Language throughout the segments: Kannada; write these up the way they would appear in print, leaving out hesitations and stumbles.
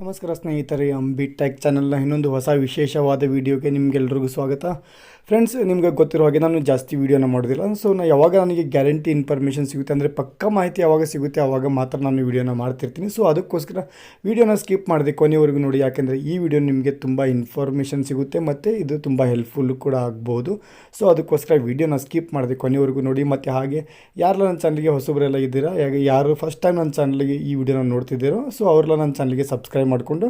ನಮಸ್ಕಾರ ಸ್ನೇಹಿತರೆ, ಅಂಬಿ ಟೆಕ್ ಚಾನಲ್ನ ಇನ್ನೊಂದು ಹೊಸ ವಿಶೇಷವಾದ ವಿಡಿಯೋಗೆ ನಿಮಗೆಲ್ಲರಿಗೂ ಸ್ವಾಗತ. ಫ್ರೆಂಡ್ಸ್, ನಿಮಗೆ ಗೊತ್ತಿರೋ ಹಾಗೆ ನಾನು ಜಾಸ್ತಿ ವೀಡಿಯೋನ ಮಾಡೋದಿಲ್ಲ. ಸೊ ಯಾವಾಗ ನನಗೆ ಗ್ಯಾರಂಟಿ ಇನ್ಫಾರ್ಮೇಷನ್ ಸಿಗುತ್ತೆ ಅಂದರೆ ಪಕ್ಕ ಮಾಹಿತಿ ಯಾವಾಗ ಸಿಗುತ್ತೆ ಆವಾಗ ಮಾತ್ರ ನಾನು ವೀಡಿಯೋನ ಮಾಡ್ತಿರ್ತೀನಿ. ಸೊ ಅದಕ್ಕೋಸ್ಕರ ವೀಡಿಯೋನ ಸ್ಕಿಪ್ ಮಾಡಿದೆ ಕೊನೆವರೆಗೂ ನೋಡಿ, ಯಾಕೆಂದರೆ ಈ ವಿಡಿಯೋ ನಿಮಗೆ ತುಂಬ ಇನ್ಫಾರ್ಮೇಷನ್ ಸಿಗುತ್ತೆ ಮತ್ತು ಇದು ತುಂಬ ಹೆಲ್ಪ್ಫುಲ್ ಕೂಡ ಆಗ್ಬೋದು. ಸೊ ಅದಕ್ಕೋಸ್ಕರ ವೀಡಿಯೋನ ಸ್ಕಿಪ್ ಮಾಡಿದೆ ಕೊನೆವರೆಗೂ ನೋಡಿ. ಮತ್ತು ಹಾಗೆ ಯಾರೆಲ್ಲ ನನ್ನ ಚಾನಲ್ಗೆ ಹೊಸಬರೆಲ್ಲ ಇದ್ದೀರಾ, ಯಾರು ಫಸ್ಟ್ ಟೈಮ್ ನನ್ನ ಚಾನಲ್ಗೆ ಈ ವಿಡಿಯೋನ ನೋಡ್ತಿದ್ದೀರೋ ಸೊ ಅವರೆಲ್ಲ ನನ್ನ ಚಾನಲ್ಗೆ ಸಬ್ಸ್ಕ್ರೈಬ್ ಮಾಡಿಕೊಂಡು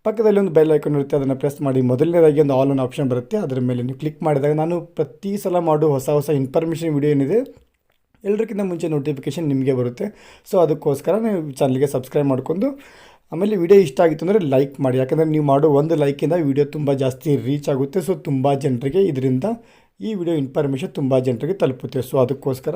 ಪಕ್ಕದಲ್ಲಿ ಒಂದು ಬೆಲ್ ಐಕಾನ್ ಇರುತ್ತೆ, ಅದನ್ನು ಪ್ರೆಸ್ ಮಾಡಿ. ಮೊದಲನೇದಾಗಿ ಒಂದು ಆಲ್ ಆನ್ ಆಪ್ಷನ್ ಬರುತ್ತೆ, ಅದರ ಮೇಲೆ ನೀವು ಕ್ಲಿಕ್ ಮಾಡಿದಾಗ ನಾನು ಪ್ರತಿ ಸಲ ಮಾಡೋ ಹೊಸ ಇನ್ಫಾರ್ಮೇಷನ್ ವಿಡಿಯೋ ಏನಿದೆ ಎಲ್ಲರಿಗಿಂತ ಮುಂಚೆ ನೋಟಿಫಿಕೇಷನ್ ನಿಮಗೆ ಬರುತ್ತೆ. ಸೊ ಅದಕ್ಕೋಸ್ಕರ ನೀವು ಚಾನಲ್ಗೆ ಸಬ್ಸ್ಕ್ರೈಬ್ ಮಾಡ್ಕೊಂಡು ಆಮೇಲೆ ವಿಡಿಯೋ ಇಷ್ಟ ಆಗಿತ್ತು ಅಂದರೆ ಲೈಕ್ ಮಾಡಿ, ಯಾಕಂದರೆ ನೀವು ಮಾಡೋ ಒಂದು ಲೈಕಿಂದ ವಿಡಿಯೋ ತುಂಬ ಜಾಸ್ತಿ ರೀಚ್ ಆಗುತ್ತೆ. ಸೊ ತುಂಬ ಜನರಿಗೆ ಇದರಿಂದ ಈ ವಿಡಿಯೋ ಇನ್ಫಾರ್ಮೇಷನ್ ತುಂಬ ಜನರಿಗೆ ತಲುಪುತ್ತೆ. ಸೊ ಅದಕ್ಕೋಸ್ಕರ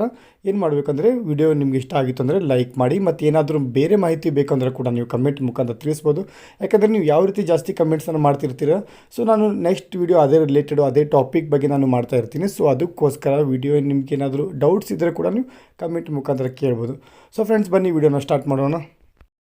ಏನು ಮಾಡಬೇಕಂದ್ರೆ ವಿಡಿಯೋ ನಿಮ್ಗೆ ಇಷ್ಟ ಆಗಿತ್ತು ಅಂದರೆ ಲೈಕ್ ಮಾಡಿ. ಮತ್ತು ಏನಾದರೂ ಬೇರೆ ಮಾಹಿತಿ ಬೇಕಂದ್ರೆ ಕೂಡ ನೀವು ಕಮೆಂಟ್ ಮುಖಾಂತರ ತಿಳಿಸ್ಬೋದು, ಯಾಕಂದರೆ ನೀವು ಯಾವ ರೀತಿ ಜಾಸ್ತಿ ಕಮೆಂಟ್ಸನ್ನು ಮಾಡ್ತಿರ್ತೀರ. ಸೊ ನಾನು ನೆಕ್ಸ್ಟ್ ವಿಡಿಯೋ ಅದೇ ರಿಲೇಟೆಡು ಅದೇ ಟಾಪಿಕ್ ಬಗ್ಗೆ ನಾನು ಮಾಡ್ತಾ ಇರ್ತೀನಿ. ಸೊ ಅದಕ್ಕೋಸ್ಕರ ವಿಡಿಯೋ ನಿಮ್ಗೆ ಏನಾದರೂ ಡೌಟ್ಸ್ ಇದ್ದರೆ ಕೂಡ ನೀವು ಕಮೆಂಟ್ ಮುಖಾಂತರ ಕೇಳ್ಬೋದು. ಸೊ ಫ್ರೆಂಡ್ಸ್, ಬನ್ನಿ ವಿಡಿಯೋನ ಸ್ಟಾರ್ಟ್ ಮಾಡೋಣ.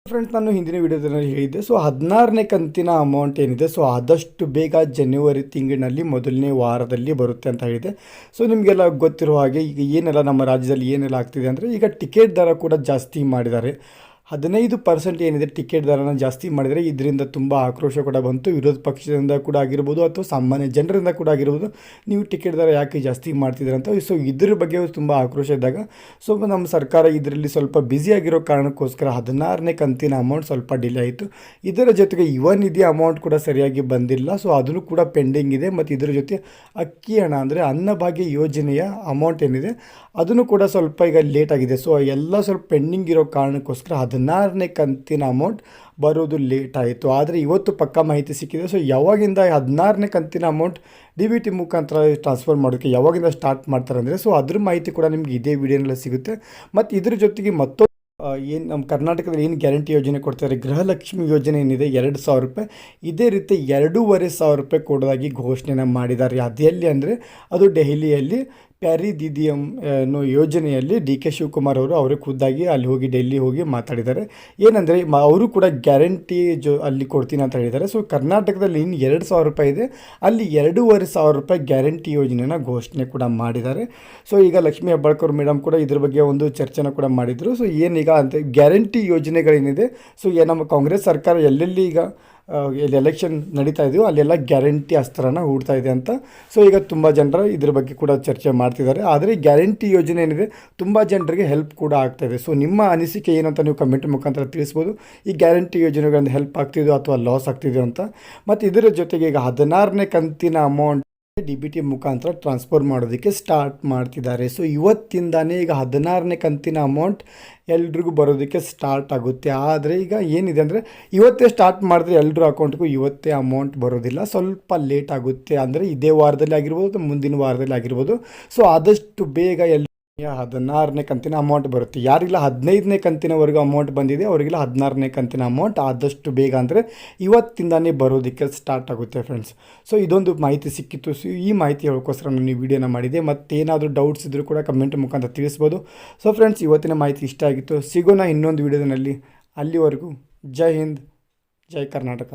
ಫ್ರೆಂಡ್ಸ್, ನಾನು ಹಿಂದಿನ ವಿಡಿಯೋದಲ್ಲಿ ಹೇಳಿದ್ದೆ, ಸೊ 16ನೇ ಕಂತಿನ ಅಮೌಂಟ್ ಏನಿದೆ ಸೊ ಆದಷ್ಟು ಬೇಗ ಜನವರಿ ತಿಂಗಳಿನಲ್ಲಿ ಮೊದಲನೇ ವಾರದಲ್ಲಿ ಬರುತ್ತೆ ಅಂತ ಹೇಳಿದೆ. ಸೊ ನಿಮಗೆಲ್ಲ ಗೊತ್ತಿರೋ ಹಾಗೆ ಈಗ ಏನೆಲ್ಲ ನಮ್ಮ ರಾಜ್ಯದಲ್ಲಿ ಏನೆಲ್ಲ ಆಗ್ತಿದೆ ಅಂದರೆ ಈಗ ಟಿಕೆಟ್ ದರ ಕೂಡ ಜಾಸ್ತಿ ಮಾಡಿದ್ದಾರೆ. 15% ಏನಿದೆ ಟಿಕೆಟ್ ದರನ ಜಾಸ್ತಿ ಮಾಡಿದರೆ ಇದರಿಂದ ತುಂಬ ಆಕ್ರೋಶ ಕೂಡ ಬಂತು. ವಿರೋಧ ಪಕ್ಷದಿಂದ ಕೂಡ ಆಗಿರ್ಬೋದು ಅಥವಾ ಸಾಮಾನ್ಯ ಜನರಿಂದ ಕೂಡ ಆಗಿರ್ಬೋದು, ನೀವು ಟಿಕೆಟ್ ದರ ಯಾಕೆ ಜಾಸ್ತಿ ಮಾಡ್ತಿದ್ದೀರ ಅಂತ. ಸೊ ಇದ್ರ ಬಗ್ಗೆ ತುಂಬ ಆಕ್ರೋಶ ಇದ್ದಾಗ ಸೊ ನಮ್ಮ ಸರ್ಕಾರ ಇದರಲ್ಲಿ ಸ್ವಲ್ಪ ಬ್ಯುಸಿಯಾಗಿರೋ ಕಾರಣಕ್ಕೋಸ್ಕರ 16ನೇ ಕಂತಿನ ಅಮೌಂಟ್ ಸ್ವಲ್ಪ ಡಿಲೇ ಆಯಿತು. ಇದರ ಜೊತೆಗೆ ಯುವ ನಿಧಿ ಅಮೌಂಟ್ ಕೂಡ ಸರಿಯಾಗಿ ಬಂದಿಲ್ಲ. ಸೊ ಅದನ್ನು ಕೂಡ ಪೆಂಡಿಂಗ್ ಇದೆ. ಮತ್ತು ಇದರ ಜೊತೆ ಅಕ್ಕಿ ಹಣ ಅಂದರೆ ಅನ್ನಭಾಗ್ಯ ಯೋಜನೆಯ ಅಮೌಂಟ್ ಏನಿದೆ ಅದನ್ನು ಕೂಡ ಸ್ವಲ್ಪ ಈಗ ಲೇಟ್ ಆಗಿದೆ. ಸೊ ಎಲ್ಲ ಸ್ವಲ್ಪ ಪೆಂಡಿಂಗ್ ಇರೋ ಕಾರಣಕ್ಕೋಸ್ಕರ 16ನೇ ಕಂತಿನ ಅಮೌಂಟ್ ಬರೋದು ಲೇಟ್ ಆಯಿತು. ಆದರೆ ಇವತ್ತು ಪಕ್ಕಾ ಮಾಹಿತಿ ಸಿಕ್ಕಿದೆ. ಸೊ ಯಾವಾಗಿಂದ 16ನೇ ಕಂತಿನ ಅಮೌಂಟ್ DBT ಮುಖಾಂತರ ಟ್ರಾನ್ಸ್ಫರ್ ಮಾಡೋಕ್ಕೆ ಯಾವಾಗಿಂದ ಸ್ಟಾರ್ಟ್ ಮಾಡ್ತಾರೆ ಅಂದರೆ ಸೊ ಅದ್ರ ಮಾಹಿತಿ ಕೂಡ ನಿಮ್ಗೆ ಇದೇ ವಿಡಿಯೋನಲ್ಲಿ ಸಿಗುತ್ತೆ. ಮತ್ತು ಇದ್ರ ಜೊತೆಗೆ ಮತ್ತೊಂದು ಏನು ನಮ್ಮ ಕರ್ನಾಟಕದಲ್ಲಿ ಏನು ಗ್ಯಾರಂಟಿ ಯೋಜನೆ ಕೊಡ್ತಾರೆ, ಗೃಹಲಕ್ಷ್ಮಿ ಯೋಜನೆ ಏನಿದೆ 2,000 ರೂಪಾಯಿ, ಇದೇ ರೀತಿ 2,500 ರೂಪಾಯಿ ಕೊಡೋದಾಗಿ ಘೋಷಣೆನ ಮಾಡಿದ್ದಾರೆ. ಅದೆಲ್ಲಿ ಅಂದರೆ ಅದು ದೆಹಲಿಯಲ್ಲಿ ಪ್ಯಾರಿ ದೀದಿ ಅನ್ನೋ ಯೋಜನೆಯಲ್ಲಿ DK ಶಿವಕುಮಾರ್ ಅವರು ಖುದ್ದಾಗಿ ಅಲ್ಲಿ ಹೋಗಿ ಡೆಲ್ಲಿ ಹೋಗಿ ಮಾತಾಡಿದ್ದಾರೆ. ಏನಂದರೆ ಅವರು ಕೂಡ ಗ್ಯಾರಂಟಿ ಅಲ್ಲಿ ಕೊಡ್ತೀನಿ ಅಂತ ಹೇಳಿದ್ದಾರೆ. ಸೊ ಕರ್ನಾಟಕದಲ್ಲಿ ಇನ್ನು 2,000 ರೂಪಾಯಿ ಇದೆ, ಅಲ್ಲಿ 2,500 ರೂಪಾಯಿ ಗ್ಯಾರಂಟಿ ಯೋಜನೆನ ಘೋಷಣೆ ಕೂಡ ಮಾಡಿದ್ದಾರೆ. ಸೊ ಈಗ ಲಕ್ಷ್ಮೀ ಹೆಬ್ಬಾಳ್ಕರ್ ಮೇಡಮ್ ಕೂಡ ಇದ್ರ ಬಗ್ಗೆ ಒಂದು ಚರ್ಚೆನ ಕೂಡ ಮಾಡಿದರು. ಸೊ ಏನೀಗ ಅಂತ ಗ್ಯಾರಂಟಿ ಯೋಜನೆಗಳೇನಿದೆ ಸೊ ನಮ್ಮ ಕಾಂಗ್ರೆಸ್ ಸರ್ಕಾರ ಎಲ್ಲೆಲ್ಲಿ ಈಗ ಎಲ್ಲಿ ಎಲೆಕ್ಷನ್ ನಡೀತಾ ಇದೆಯೋ ಅಲ್ಲೆಲ್ಲ ಗ್ಯಾರಂಟಿ ಅಸ್ತ್ರನ ಹೂಡ್ತಾ ಇದೆ ಅಂತ. ಸೊ ಈಗ ತುಂಬ ಜನರು ಇದ್ರ ಬಗ್ಗೆ ಕೂಡ ಚರ್ಚೆ ಮಾಡ್ತಿದ್ದಾರೆ. ಆದರೆ ಗ್ಯಾರಂಟಿ ಯೋಜನೆ ಏನಿದೆ ತುಂಬ ಜನರಿಗೆ ಹೆಲ್ಪ್ ಕೂಡ ಆಗ್ತಾಯಿದೆ. ಸೊ ನಿಮ್ಮ ಅನಿಸಿಕೆ ಏನಂತ ನೀವು ಕಮೆಂಟ್ ಮುಖಾಂತರ ತಿಳಿಸ್ಬೋದು. ಈ ಗ್ಯಾರಂಟಿ ಯೋಜನೆಗಳಿಂದ ಹೆಲ್ಪ್ ಆಗ್ತಿದೆಯೋ ಅಥವಾ ಲಾಸ್ ಆಗ್ತಿದೆಯೋ ಅಂತ. ಮತ್ತು ಇದರ ಜೊತೆಗೆ ಈಗ 16ನೇ ಕಂತಿನ ಅಮೌಂಟ್ DBT ಮುಖಾಂತರ ಟ್ರಾನ್ಸ್ಫರ್ ಮಾಡೋದಕ್ಕೆ ಸ್ಟಾರ್ಟ್ ಮಾಡ್ತಿದ್ದಾರೆ. ಸೊ ಇವತ್ತಿಂದಾನೇ ಈಗ 16ನೇ ಕಂತಿನ ಅಮೌಂಟ್ ಎಲ್ರಿಗೂ ಬರೋದಕ್ಕೆ ಸ್ಟಾರ್ಟ್ ಆಗುತ್ತೆ. ಆದರೆ ಈಗ ಏನಿದೆ ಅಂದರೆ ಇವತ್ತೇ ಸ್ಟಾರ್ಟ್ ಮಾಡಿದ್ರೆ ಎಲ್ಲರ ಅಕೌಂಟ್ಗೂ ಇವತ್ತೇ ಅಮೌಂಟ್ ಬರೋದಿಲ್ಲ, ಸ್ವಲ್ಪ ಲೇಟ್ ಆಗುತ್ತೆ. ಅಂದರೆ ಇದೇ ವಾರದಲ್ಲಿ ಆಗಿರ್ಬೋದು, ಮುಂದಿನ ವಾರದಲ್ಲಿ ಆಗಿರ್ಬೋದು. ಸೊ ಆದಷ್ಟು ಬೇಗ 16ನೇ ಕಂತಿನ ಅಮೌಂಟ್ ಬರುತ್ತೆ. ಯಾರಿಗೆಲ್ಲ 15ನೇ ಕಂತಿನವರೆಗೂ ಅಮೌಂಟ್ ಬಂದಿದೆ ಅವರಿಗೆಲ್ಲ 16ನೇ ಕಂತಿನ ಅಮೌಂಟ್ ಆದಷ್ಟು ಬೇಗ ಅಂದರೆ ಇವತ್ತಿಂದಾನೇ ಬರೋದಕ್ಕೆ ಸ್ಟಾರ್ಟ್ ಆಗುತ್ತೆ ಫ್ರೆಂಡ್ಸ್. ಸೊ ಇದೊಂದು ಮಾಹಿತಿ ಸಿಕ್ಕಿತ್ತು. ಸೊ ಈ ಮಾಹಿತಿ ಹೇಳೋಕ್ಕೋಸ್ಕರ ನಾನು ಈ ವಿಡಿಯೋನ ಮಾಡಿದೆ. ಮತ್ತೇನಾದರೂ ಡೌಟ್ಸ್ ಇದ್ದರೂ ಕೂಡ ಕಮೆಂಟ್ ಮುಖಾಂತರ ತಿಳಿಸ್ಬೋದು. ಸೊ ಫ್ರೆಂಡ್ಸ್, ಇವತ್ತಿನ ಮಾಹಿತಿ ಇಷ್ಟ ಆಗಿತ್ತು. ಸಿಗೋಣ ಇನ್ನೊಂದು ವಿಡಿಯೋದಲ್ಲಿ. ಅಲ್ಲಿವರೆಗೂ ಜೈ ಹಿಂದ್, ಜೈ ಕರ್ನಾಟಕ.